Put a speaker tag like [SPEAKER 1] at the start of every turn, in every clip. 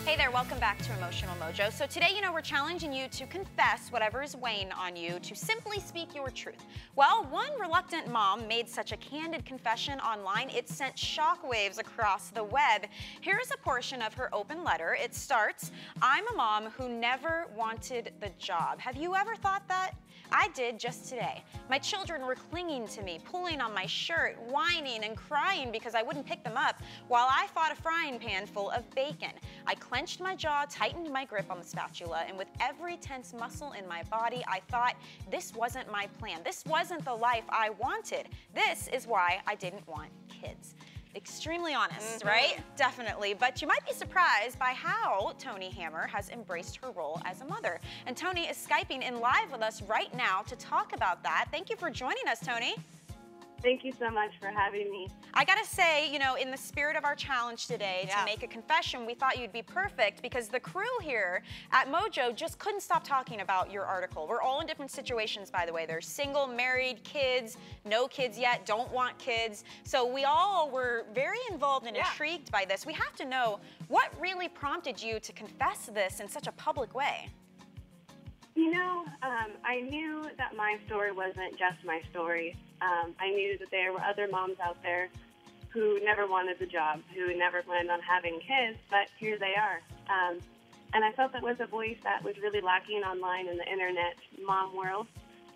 [SPEAKER 1] Hey there, welcome back to Emotional Mojo. So today, we're challenging you to confess whatever is weighing on you, to simply speak your truth. Well, one reluctant mom made such a candid confession online, it sent shockwaves across the web. Here's a portion of her open letter. It starts, "I'm a mom who never wanted the job. Have you ever thought that? I did just today. My children were clinging to me, pulling on my shirt, whining and crying because I wouldn't pick them up, while I fought a frying pan full of bacon. I clenched my jaw, tightened my grip on the spatula, and with every tense muscle in my body, I thought, this wasn't my plan. This wasn't the life I wanted. This is why I didn't want kids." Extremely honest, right? Definitely. But you might be surprised by how Toni Hammer has embraced her role as a mother. And Toni is Skyping in live with us right now to talk about that. Thank you for joining us, Toni.
[SPEAKER 2] Thank you so much for having me.
[SPEAKER 1] I gotta say, in the spirit of our challenge today to make a confession, we thought you'd be perfect because the crew here at Mojo just couldn't stop talking about your article. We're all in different situations, by the way. There's single, married, kids, no kids yet, don't want kids. So we all were very involved and intrigued by this. We have to know what really prompted you to confess this in such a public way.
[SPEAKER 2] I knew that my story wasn't just my story. I knew that there were other moms out there who never wanted the job, who never planned on having kids, but here they are. And I felt that was a voice that was really lacking online in the internet mom world,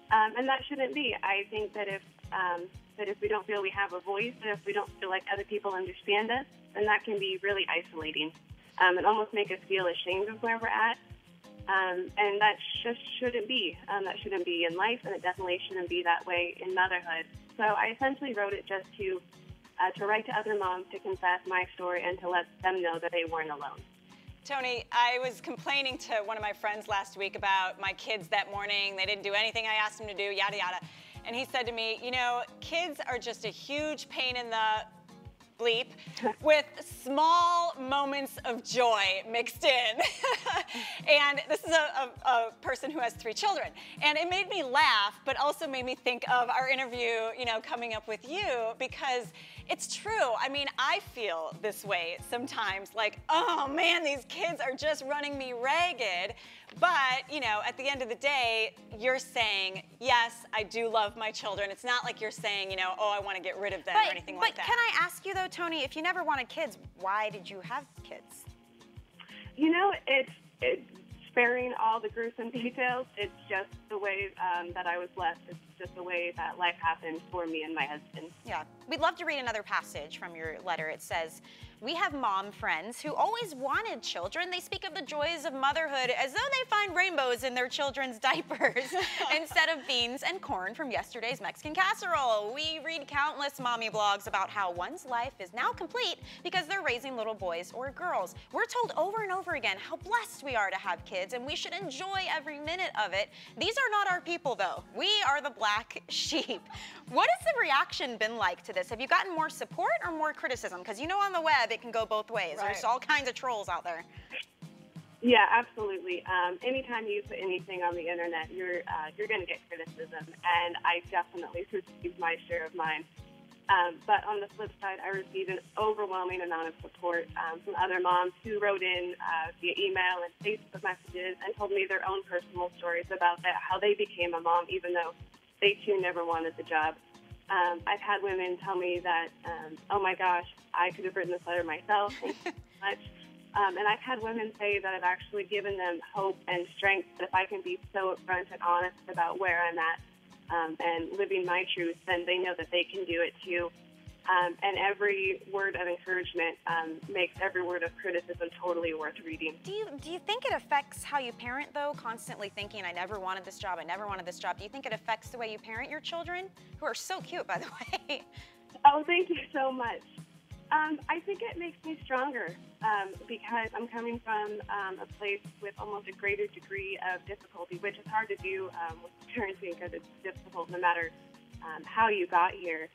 [SPEAKER 2] and that shouldn't be. I think that if we don't feel we have a voice, and if we don't feel like other people understand us, then that can be really isolating and almost make us feel ashamed of where we're at. And that just shouldn't be. That shouldn't be in life, and it definitely shouldn't be that way in motherhood. So I essentially wrote it just to write to other moms to confess my story and to let them know that they weren't alone.
[SPEAKER 3] Toni, I was complaining to one of my friends last week about my kids that morning. They didn't do anything I asked them to do, yada, yada. And he said to me, kids are just a huge pain in the bleep with small moments of joy mixed in. And this is a person who has 3 children. And it made me laugh, but also made me think of our interview, coming up with you, because it's true. I mean, I feel this way sometimes, like, oh man, these kids are just running me ragged. But, at the end of the day, you're saying, yes, I do love my children. It's not like you're saying, oh, I want to get rid of them or anything like that.
[SPEAKER 1] But can I ask you, though, Toni, if you never wanted kids, why did you have kids?
[SPEAKER 2] It's sparing all the gruesome details. It's just the way that I was blessed. It's just the way that life happened for me and my husband.
[SPEAKER 1] Yeah. We'd love to read another passage from your letter. It says, "We have mom friends who always wanted children. They speak of the joys of motherhood as though they find rainbows in their children's diapers instead of beans and corn from yesterday's Mexican casserole. We read countless mommy blogs about how one's life is now complete because they're raising little boys or girls. We're told over and over again how blessed we are to have kids, and we should enjoy every minute of it. These are not our people, though. We are the black sheep." What has the reaction been like to this? Have you gotten more support or more criticism? Because on the web, it can go both ways.
[SPEAKER 3] Right.
[SPEAKER 1] There's all kinds of trolls out there.
[SPEAKER 2] Yeah, absolutely. Anytime you put anything on the internet, you're going to get criticism, and I definitely received my share of mine. But on the flip side, I received an overwhelming amount of support from other moms who wrote in via email and Facebook messages and told me their own personal stories about that, how they became a mom, even though they too never wanted the job. I've had women tell me that, oh my gosh, I could have written this letter myself. Thank you so much. And I've had women say that I've actually given them hope and strength, that if I can be so upfront and honest about where I'm at and living my truth, then they know that they can do it too. And every word of encouragement makes every word of criticism totally worth reading.
[SPEAKER 1] Do you think it affects how you parent, though? Constantly thinking, I never wanted this job, I never wanted this job. Do you think it affects the way you parent your children, who are so cute, by the way?
[SPEAKER 2] Oh, thank you so much. I think it makes me stronger because I'm coming from a place with almost a greater degree of difficulty, which is hard to do with parenting because it's difficult no matter how you got here.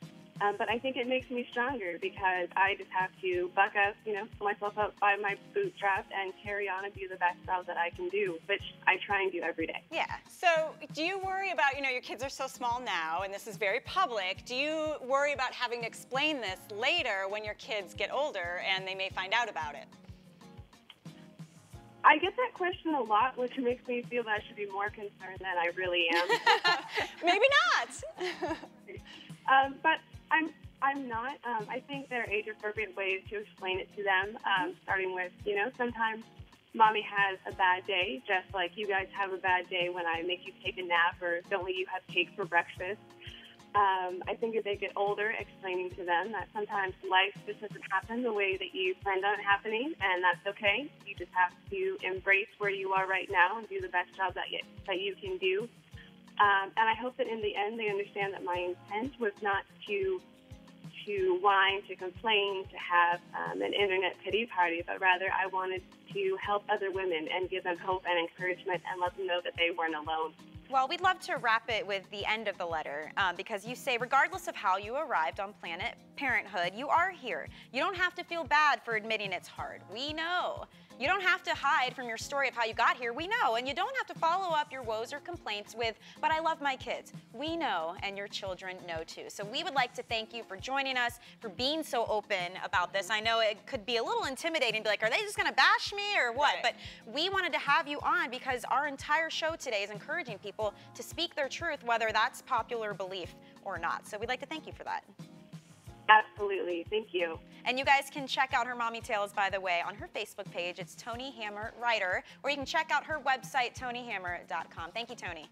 [SPEAKER 2] But I think it makes me stronger because I just have to buck up, pull myself up by my bootstraps and carry on and be the best child that I can do, which I try and do every day.
[SPEAKER 3] Yeah. So do you worry about, your kids are so small now and this is very public. Do you worry about having to explain this later when your kids get older and they may find out about it?
[SPEAKER 2] I get that question a lot, which makes me feel that I should be more concerned than I really am.
[SPEAKER 3] Maybe not.
[SPEAKER 2] But I'm not. I think there are age-appropriate ways to explain it to them, starting with, sometimes Mommy has a bad day, just like you guys have a bad day when I make you take a nap or don't let you have cake for breakfast. I think as they get older, explaining to them that sometimes life just doesn't happen the way that you planned on it happening, and that's okay. You just have to embrace where you are right now and do the best job that you can do. And I hope that in the end they understand that my intent was not to whine, to complain, to have an internet pity party, but rather I wanted to help other women and give them hope and encouragement and let them know that they weren't alone.
[SPEAKER 1] Well, we'd love to wrap it with the end of the letter because you say, regardless of how you arrived on planet Parenthood, you are here. You don't have to feel bad for admitting it's hard. We know. You don't have to hide from your story of how you got here. We know. And you don't have to follow up your woes or complaints with, but I love my kids. We know, and your children know too. So we would like to thank you for joining us, for being so open about this. I know it could be a little intimidating, be like, are they just going to bash me or what?
[SPEAKER 3] Right.
[SPEAKER 1] But we wanted to have you on because our entire show today is encouraging people to speak their truth, whether that's popular belief or not. So we'd like to thank you for that.
[SPEAKER 2] Absolutely. Thank you.
[SPEAKER 1] And you guys can check out her Mommy Tales, by the way, on her Facebook page. It's Toni Hammer Writer, or you can check out her website, tonihammer.com. Thank you, Toni.